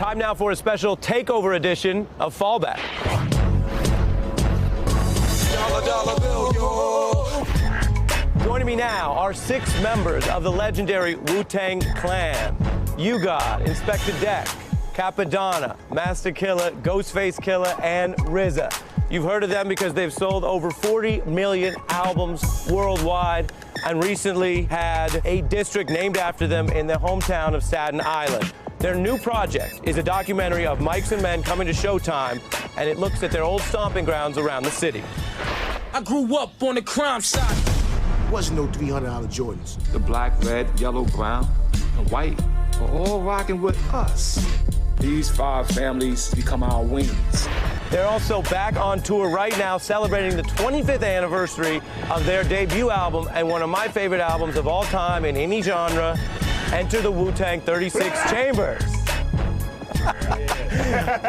Time now for a special takeover edition of Fallback. Dollar, dollar bill, yo. Joining me now are 6 members of the legendary Wu-Tang Clan. U-God, Inspector Deck, Capadonna, Master Killer, Ghostface Killer, and RZA. You've heard of them because they've sold over 40 million albums worldwide and recently had a district named after them in their hometown of Staten Island. Their new project is a documentary of Mics and Men coming to Showtime, and it looks at their old stomping grounds around the city. I grew up on the crime side. Wasn't no $300 Jordans. The black, red, yellow, brown, and white are all rocking with us. These 5 families become our wings. They're also back on tour right now, celebrating the 25th anniversary of their debut album and one of my favorite albums of all time in any genre, Enter the Wu-Tang 36 Chambers,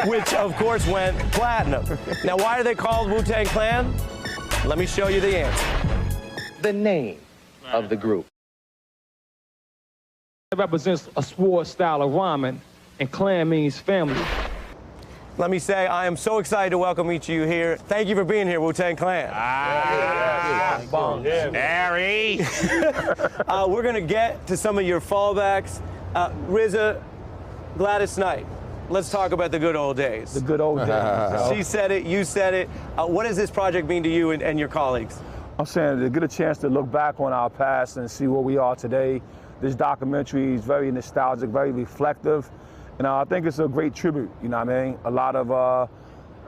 which of course went platinum. Now, why are they called Wu-Tang Clan? Let me show you the answer. The name of the group. It represents a sword style of rhyming, and clan means family. Let me say, I am so excited to welcome each of you here. Thank you for being here, Wu-Tang Clan. Harry. We're gonna get to some of your fallbacks. RZA, Gladys Knight. Let's talk about the good old days. The good old days. She said it, you said it. What does this project mean to you and your colleagues? I'm saying to get a chance to look back on our past and see where we are today. This documentary is very nostalgic, very reflective. And I think it's a great tribute, you know what I mean? A lot of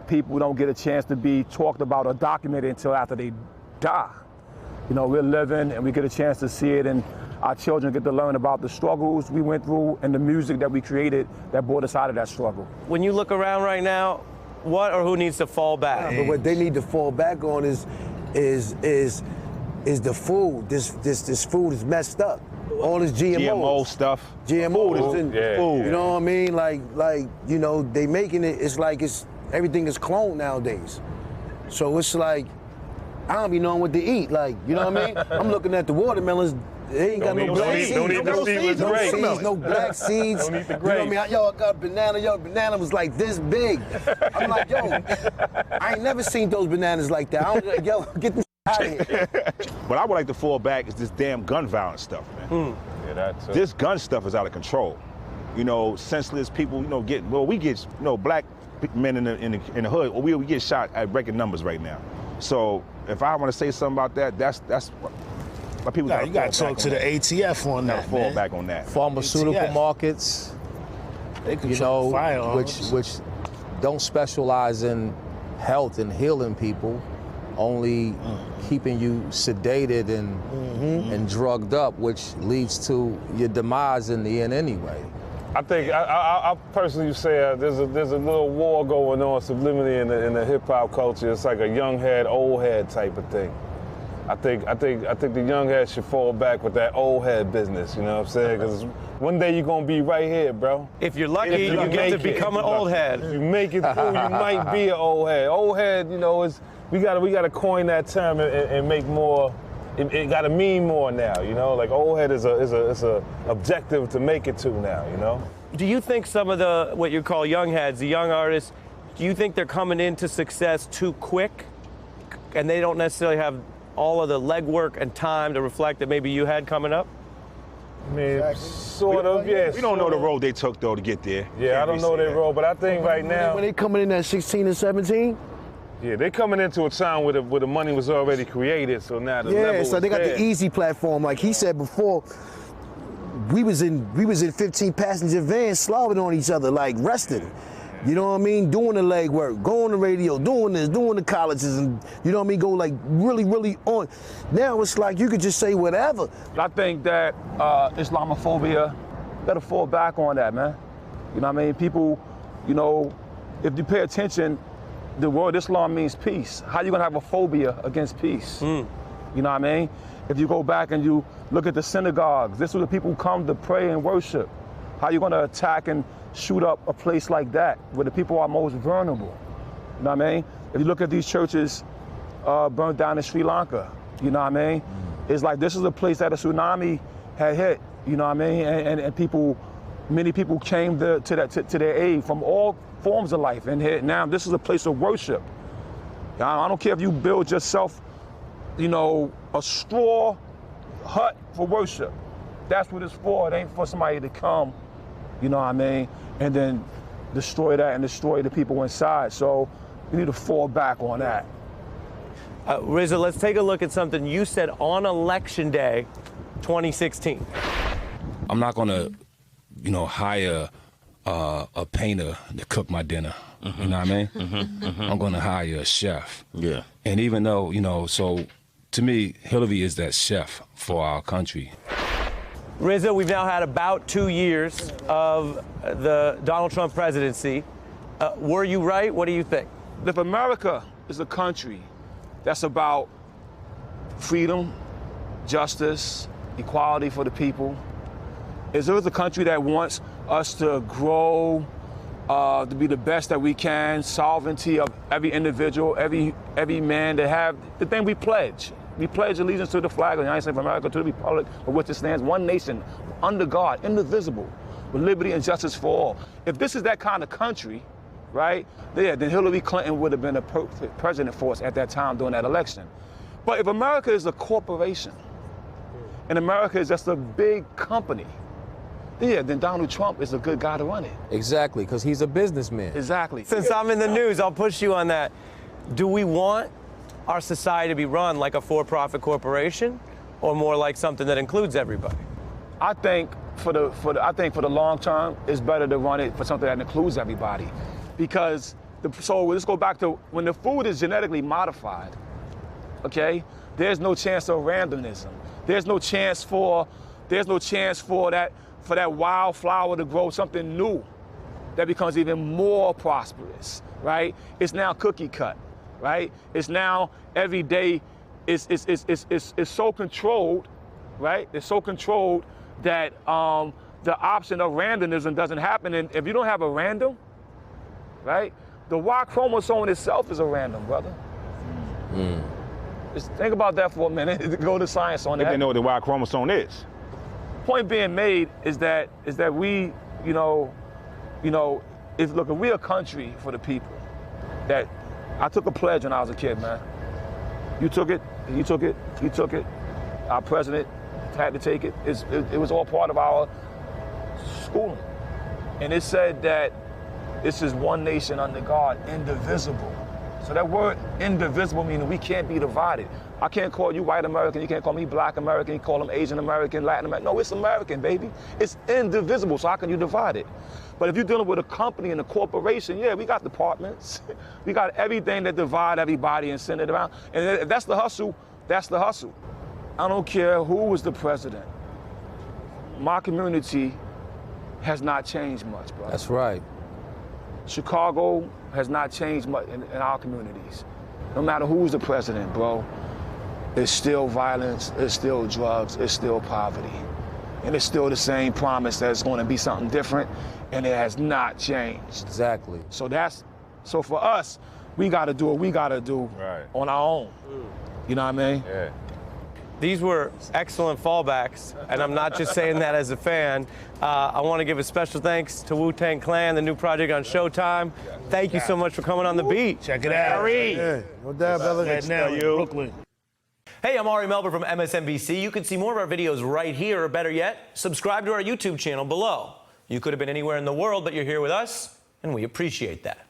people don't get a chance to be talked about or documented until after they die. You know, we're living and we get a chance to see it, and our children get to learn about the struggles we went through and the music that we created that brought us out of that struggle. When you look around right now, what or who needs to fall back? But what they need to fall back on is the food. This food is messed up. All this GMO stuff. GMO is in Food. You know what I mean? Like you know, they making it. It's like everything is cloned nowadays. So it's like I don't be knowing what to eat. Like, you know what I mean? I'm looking at the watermelons. They ain't got no black seeds. Don't eat the seedless grapes. No black seeds. Don't eat the You know what I mean? Yo, I got a banana. Yo, banana was like this big. I'm like, yo, I ain't never seen those bananas like that. Yo, get this out of here. What I would like to fall back is this damn gun violence stuff, man. Yeah, that's it. This gun stuff is out of control. You know, senseless people, you know, we get, you know, black men in the hood, we get shot at record numbers right now. So if I want to say something about that, that's what people You got to talk to the ATF on that, fall man. back on that. Pharmaceutical ATF. markets, They you control know, firearms. which don't specialize in health and healing people, only keeping you sedated and drugged up, which leads to your demise in the end anyway. I think I personally say there's a little war going on subliminally in the hip hop culture. It's like a young head, old head type of thing. I think the young head should fall back with that old head business. You know what I'm saying? Because one day you're gonna be right here, bro. If you're lucky, you get to become an old head. If you make it through, you might be an old head. Old head, you know, we gotta coin that term and make more. It gotta mean more now, you know. Like old head is a objective to make it to now, you know. Do you think some of what you call young heads, the young artists, do you think they're coming into success too quick, and they don't necessarily have all of the legwork and time to reflect that maybe you had coming up? I mean, sort of, yeah. We don't know the road they took though to get there. Yeah, I don't know their role, but I think right now. When they coming in at 16 and 17. Yeah, they're coming into a time where the money was already created, so now the level So they got the easy platform. Like he said before, we was in 15 passenger vans slobbing on each other, like resting. You know what I mean? Doing the leg work, going on the radio, doing this, doing the colleges, and you know what I mean? Go like really, really on. Now it's like you could just say whatever. I think that Islamophobia, gotta fall back on that, man. You know what I mean? People, you know, if you pay attention, the word Islam means peace. How you gonna have a phobia against peace? You know what I mean? If you go back and you look at the synagogues, this is where the people come to pray and worship. How you gonna attack and shoot up a place like that where the people are most vulnerable? You know what I mean? If you look at these churches burned down in Sri Lanka, you know what I mean? It's like this is a place that a tsunami had hit, you know what I mean? And people many people came to their aid from all forms of life. And here, now this is a place of worship. I don't care if you build yourself, a straw hut for worship. That's what it's for. It ain't for somebody to come, and then destroy that and destroy the people inside. So you need to fall back on that. Rizza, let's take a look at something you said on Election Day 2016. I'm not gonna, hire a painter to cook my dinner. You know what I mean? I'm gonna hire a chef. Yeah. And even though, so to me, Hillary is that chef for our country. Rizza, we've now had about 2 years of the Donald Trump presidency. Were you right? What do you think? If America is a country that's about freedom, justice, equality for the people, is there a country that wants us to grow, to be the best that we can, sovereignty of every individual, every man, to have the thing we pledge. We pledge allegiance to the flag of the United States of America, to the republic for which it stands, one nation, under God, indivisible, with liberty and justice for all. If this is that kind of country, right, then Hillary Clinton would have been a perfect president for us at that time during that election. But if America is a corporation, and America is just a big company, then Donald Trump is a good guy to run it. Exactly, because he's a businessman. Exactly. Since I'm in the news, I'll push you on that. Do we want our society to be run like a for-profit corporation, or more like something that includes everybody? I think for the long term, it's better to run it for something that includes everybody, because so let's go back to when the food is genetically modified. Okay, there's no chance of randomness. There's no chance for that wildflower to grow something new that becomes even more prosperous, right? It's now cookie cut, right? It's now every day it's so controlled, right? It's so controlled that the option of randomness doesn't happen. And if you don't have a random, right? The Y chromosome itself is a random, brother. Just think about that for a minute. Go to science on that. If they know what the Y chromosome is. Point being made is that we, if we're a country for the people. That I took a pledge when I was a kid, man. You took it, he took it, he took it. Our president had to take it. It was all part of our schooling. And it said that this is one nation under God, indivisible. So that word indivisible meaning we can't be divided. I can't call you white American, you can't call me black American, you call them Asian American, Latin American. No, it's American, baby. It's indivisible, so how can you divide it? But if you're dealing with a company and a corporation, yeah, we got departments. We got everything that divide everybody and send it around. And if that's the hustle, that's the hustle. I don't care who was the president. My community has not changed much, bro. That's right. Chicago has not changed much in our communities. No matter who's the president, bro, it's still violence, it's still drugs, it's still poverty. And it's still the same promise that it's going to be something different, and it has not changed. Exactly. So for us, we got to do what we got to do on our own. You know what I mean? Yeah. These were excellent fallbacks, and I'm not just saying that as a fan. I want to give a special thanks to Wu-Tang Clan, the new project on Showtime. Thank you so much for coming on The Beat. Check it out. Yeah, no doubt, brother. Right now in Brooklyn. Hey, I'm Ari Melber from MSNBC. You can see more of our videos right here, or better yet, subscribe to our YouTube channel below. You could have been anywhere in the world, but you're here with us, and we appreciate that.